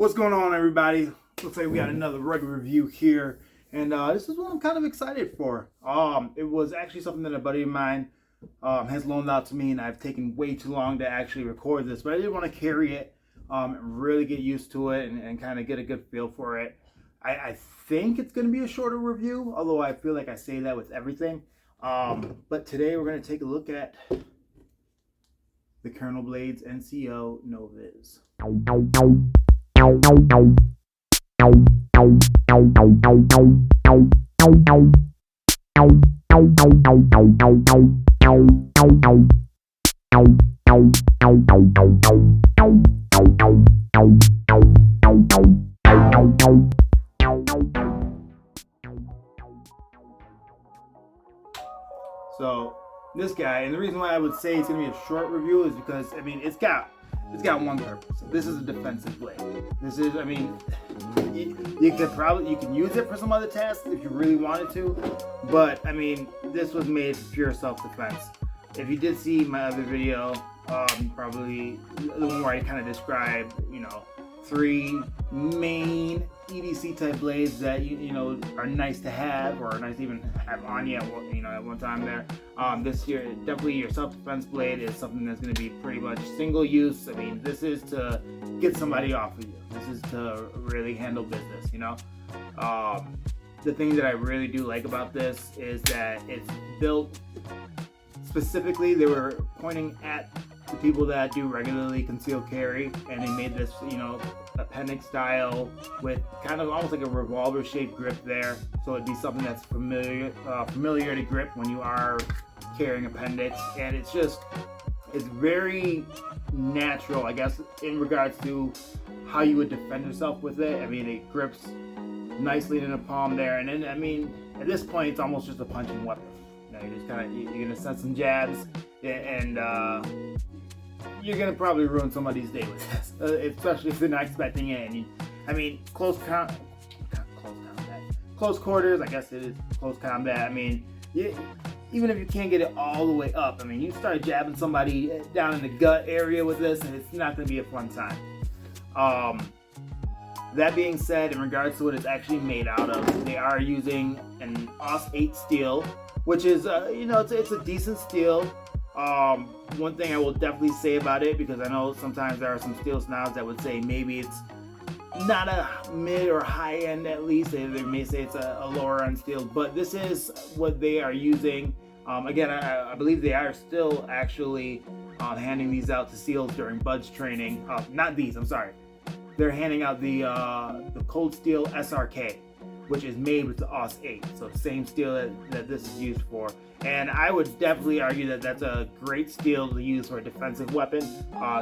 What's going on, everybody? Looks like we got another rug review here, and this is what I'm kind of excited for. It was actually something that a buddy of mine has loaned out to me, and I've taken way too long to actually record this, but I did want to carry it, really get used to it, and kind of get a good feel for it. I think it's going to be a shorter review, although I feel like I say that with everything. But today we're going to take a look at the Colonel Blades NCO NoVz. So this guy, and the reason why I would say it's gonna be a short review is because it's got one purpose. This is a defensive blade. This is, you can use it for some other tasks if you really wanted to, but this was made for pure self-defense. If you did see my other video, probably the one where I kind of described, three main EDC type blades that you know are nice to have, or nice to even have on you at one time there. This here, definitely your self-defense blade is something that's going to be pretty much single use. This is to get somebody off of you. This is to really handle business, The thing that I really do like about this is that it's built specifically, they were pointing at the people that do regularly concealed carry, and they made this, appendix style with kind of almost like a revolver shaped grip there, so it'd be something that's familiar to grip when you are carrying appendix, and it's very natural, I guess, in regards to how you would defend yourself with it. It grips nicely in the palm there, and then at this point it's almost just a punching weapon. You're gonna set some jabs, and you're gonna probably ruin somebody's day with this, especially if they're not expecting it. And close quarters, I guess it is close combat. Even if you can't get it all the way up, you start jabbing somebody down in the gut area with this, and it's not gonna be a fun time. That being said, in regards to what it's actually made out of, they are using an AUS 8 steel, which is, it's a decent steel. One thing I will definitely say about it, because I know sometimes there are some steel snobs that would say maybe it's not a mid or high end, at least they may say it's a lower end steel, but this is what they are using. Again, I believe they are still actually handing these out to SEALs during BUDS training. Not these, I'm sorry. They're handing out the Cold Steel SRK, which is made with the AUS 8, so same steel that this is used for. And I would definitely argue that that's a great steel to use for a defensive weapon,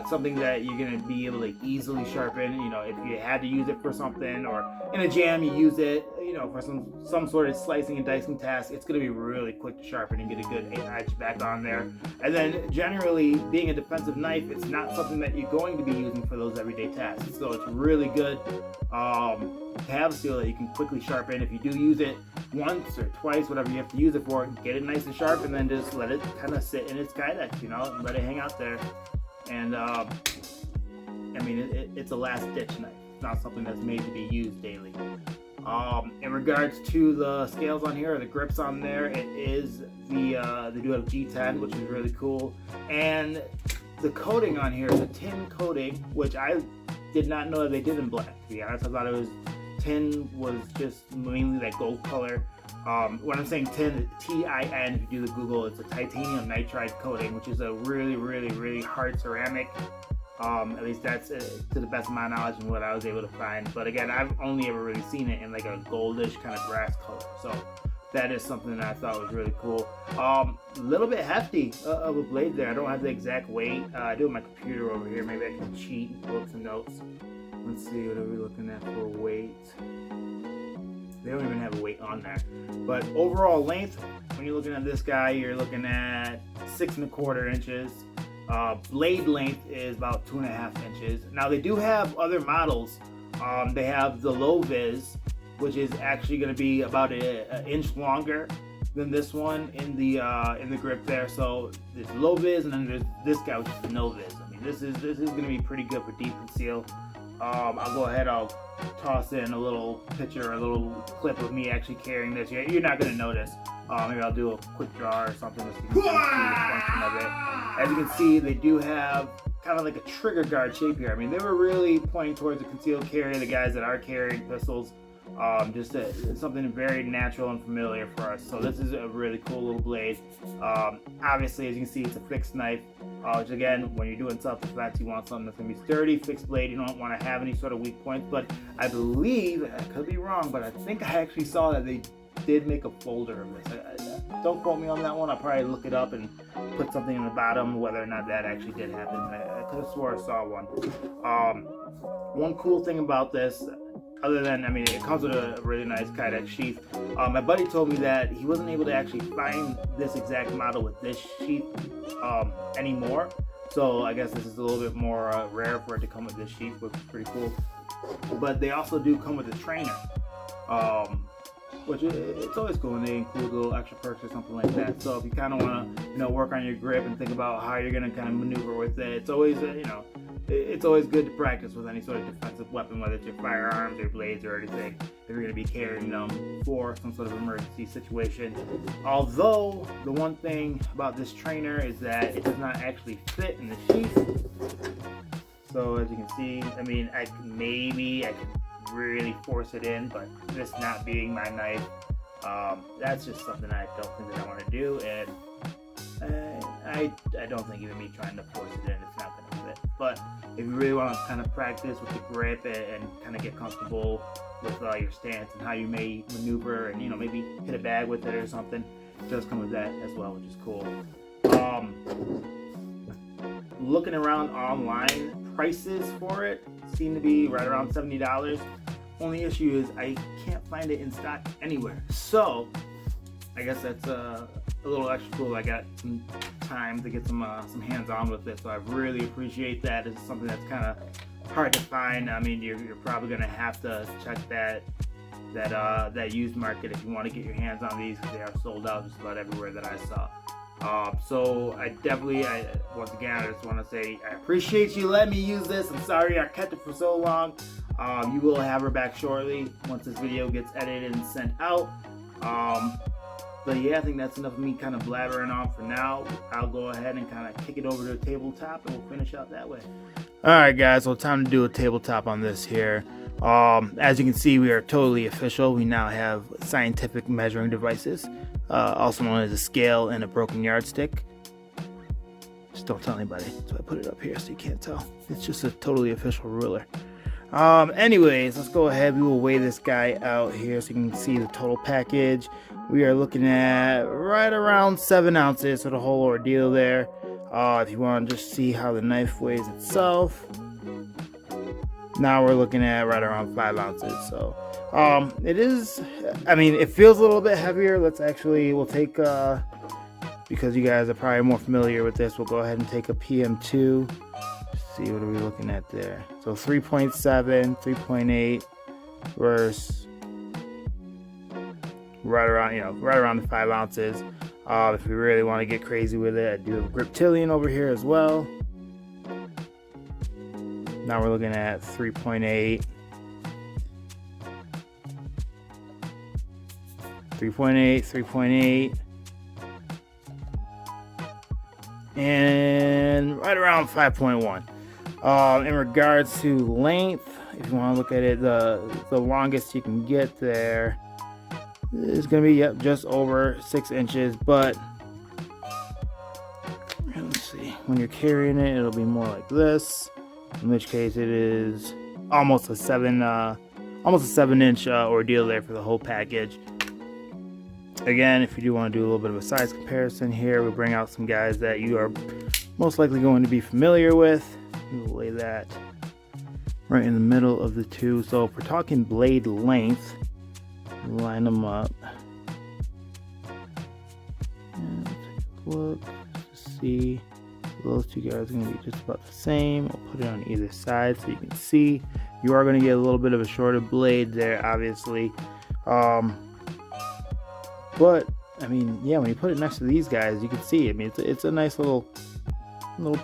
something that you're going to be able to easily sharpen. If you had to use it for something, or in a jam you use it, for some sort of slicing and dicing task, it's going to be really quick to sharpen and get a good edge back on there. And then generally, being a defensive knife, it's not something that you're going to be using for those everyday tasks. So it's really good to have a steel that you can quickly sharpen. If you do use it once or twice, whatever you have to use it for, get it nice and sharp, and then just let it kind of sit in its kydex, let it hang out there. And it's a last ditch knife. It's not something that's made to be used daily. In regards to the scales on here, or the grips on there, it is they do have G10, which is really cool. And the coating on here is a tin coating, which I did not know that they did in black, to be honest. I thought it was tin was just mainly that gold color. When I'm saying tin, TIN, if you do the Google, it's a titanium nitride coating, which is a really, really, really hard ceramic. At least that's to the best of my knowledge and what I was able to find. But again, I've only ever really seen it in like a goldish kind of brass color. So that is something that I thought was really cool. A little bit hefty of a blade there. I don't have the exact weight. I do have my computer over here. Maybe I can cheat and pull up some notes. Let's see, what are we looking at for weight? They don't even have a weight on there. But overall length, when you're looking at this guy, you're looking at 6 1/4 inches. Blade length is about 2.5 inches. Now they do have other models. They have the NoVz, which is actually going to be about an inch longer than this one in the grip there. So there's NoVz, and then there's this guy, which is the NoVz. This is going to be pretty good for deep conceal. I'll go ahead, I'll toss in a little picture, a little clip of me actually carrying this. You're not going to notice. Maybe I'll do a quick draw or something so you can see the function of it. As you can see, they do have kind of like a trigger guard shape here. I mean, they were really pointing towards a concealed carry, the guys that are carrying pistols. Just something very natural and familiar for us. So this is a really cool little blade. Obviously, as you can see, it's a fixed knife, which again, when you're doing self-defense, you want something that's going to be sturdy, fixed blade. You don't want to have any sort of weak points. But I believe, I could be wrong, but I think I actually saw that they did make a folder of this. Don't quote me on that one. I'll probably look it up and put something in the bottom, whether or not that actually did happen. I could have swore I saw one. One cool thing about this, other than, I mean, it comes with a really nice Kydex sheath. My buddy told me that he wasn't able to actually find this exact model with this sheath anymore. So I guess this is a little bit more rare for it to come with this sheath, which is pretty cool. But they also do come with a trainer, which it's always cool when they include little extra perks or something like that. So if you kind of want to, work on your grip and think about how you're going to kind of maneuver with it, it's always, it's always good to practice with any sort of defensive weapon, whether it's your firearms or blades or anything, if you're going to be carrying them for some sort of emergency situation. Although, the one thing about this trainer is that it does not actually fit in the sheath. So as you can see, I mean, I could really force it in, but this not being my knife, that's just something I don't think that I want to do, and I don't think even me trying to force it in, it's not going to fit. But if you really want to kind of practice with the grip and kind of get comfortable with your stance and how you may maneuver and maybe hit a bag with it or something, it does come with that as well, which is cool. Looking around online, prices for it seem to be right around $70. Only issue is I can't find it in stock anywhere. So I guess that's a little extra cool. I got some time to get some hands-on with it, so I really appreciate that. It's something that's kind of hard to find. I mean, you're probably gonna have to check that used market if you want to get your hands on these, because they are sold out just about everywhere that I saw. So once again, I just want to say I appreciate you letting me use this. I'm sorry I kept it for so long. You will have her back shortly once this video gets edited and sent out. But yeah, I think that's enough of me kind of blabbering on for now. I'll go ahead and kind of kick it over to a tabletop and we'll finish out that way. Alright guys, so time to do a tabletop on this here. As you can see, we are totally official. We now have scientific measuring devices, also known as a scale and a broken yardstick. Just don't tell anybody. So I put it up here so you can't tell. It's just a totally official ruler. Anyways, let's go ahead. We will weigh this guy out here so you can see the total package. We are looking at right around 7 ounces for the whole ordeal there. If you want to just see how the knife weighs itself, now we're looking at right around 5 ounces. So it is, I mean, it feels a little bit heavier. We'll take, because you guys are probably more familiar with this, we'll go ahead and take a PM2. See, what are we looking at there? So 3.7, 3.8 versus right around the 5 ounces. If we really want to get crazy with it, I do have a Griptilian over here as well. Now we're looking at 3.8, 3.8, 3.8, and right around 5.1. In regards to length, if you want to look at it, the longest you can get there is going to be just over 6 inches. But let's see, when you're carrying it, it'll be more like this. In which case, it is almost a 7-inch ordeal there for the whole package. Again, if you do want to do a little bit of a size comparison here, we bring out some guys that you are most likely going to be familiar with. We'll lay that right in the middle of the two. So if we're talking blade length, line them up. And take a look to see. Those two guys are going to be just about the same. We'll put it on either side so you can see. You are going to get a little bit of a shorter blade there, obviously. But I mean, yeah, when you put it next to these guys, you can see. I mean, it's a nice little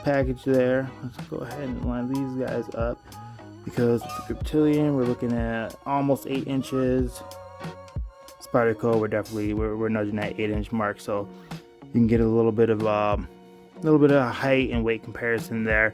package there. Let's go ahead and line these guys up. because with the Griptilian, we're looking at almost 8 inches. Spyderco, we're nudging that 8-inch mark, so you can get a little bit of height and weight comparison there.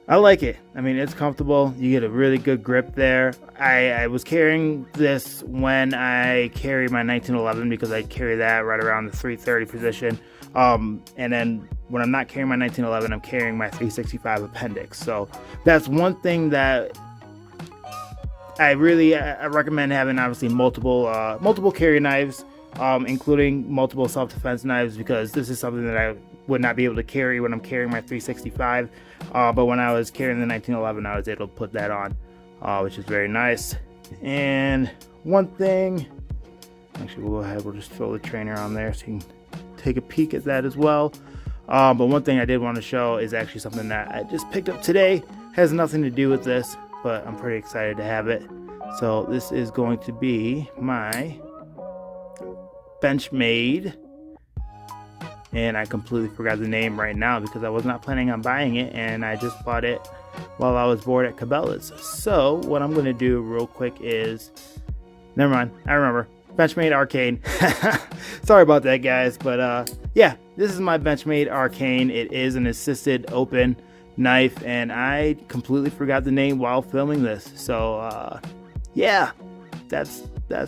I like it. I mean, it's comfortable. You get a really good grip there. I was carrying this when I carry my 1911 because I carry that right around the 330 position. And then when I'm not carrying my 1911, I'm carrying my 365 appendix. So that's one thing that I recommend having, obviously, multiple carry knives, including multiple self-defense knives, because this is something that I would not be able to carry when I'm carrying my 365. But when I was carrying the 1911, I was able to put that on, which is very nice. And one thing, actually, we'll go ahead, we'll just throw the trainer on there so you can take a peek at that as well. But one thing I did want to show is actually something that I just picked up today. Has nothing to do with this, but I'm pretty excited to have it. So this is going to be my Benchmade, and I completely forgot the name right now because I was not planning on buying it, and I just bought it while I was bored at Cabela's. So what I'm going to do real quick is, never mind, I remember, Benchmade Arcane. Sorry about that, guys, but yeah, this is my Benchmade Arcane. It is an assisted open knife, and I completely forgot the name while filming this. So yeah, that's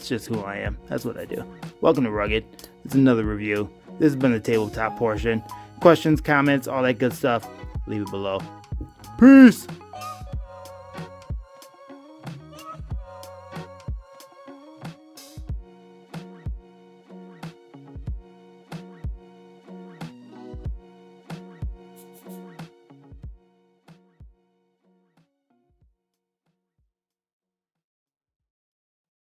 just who I am. That's what I do. Welcome to Rugged. It's another review. This has been the tabletop portion. Questions, comments, all that good stuff, leave it below. Peace!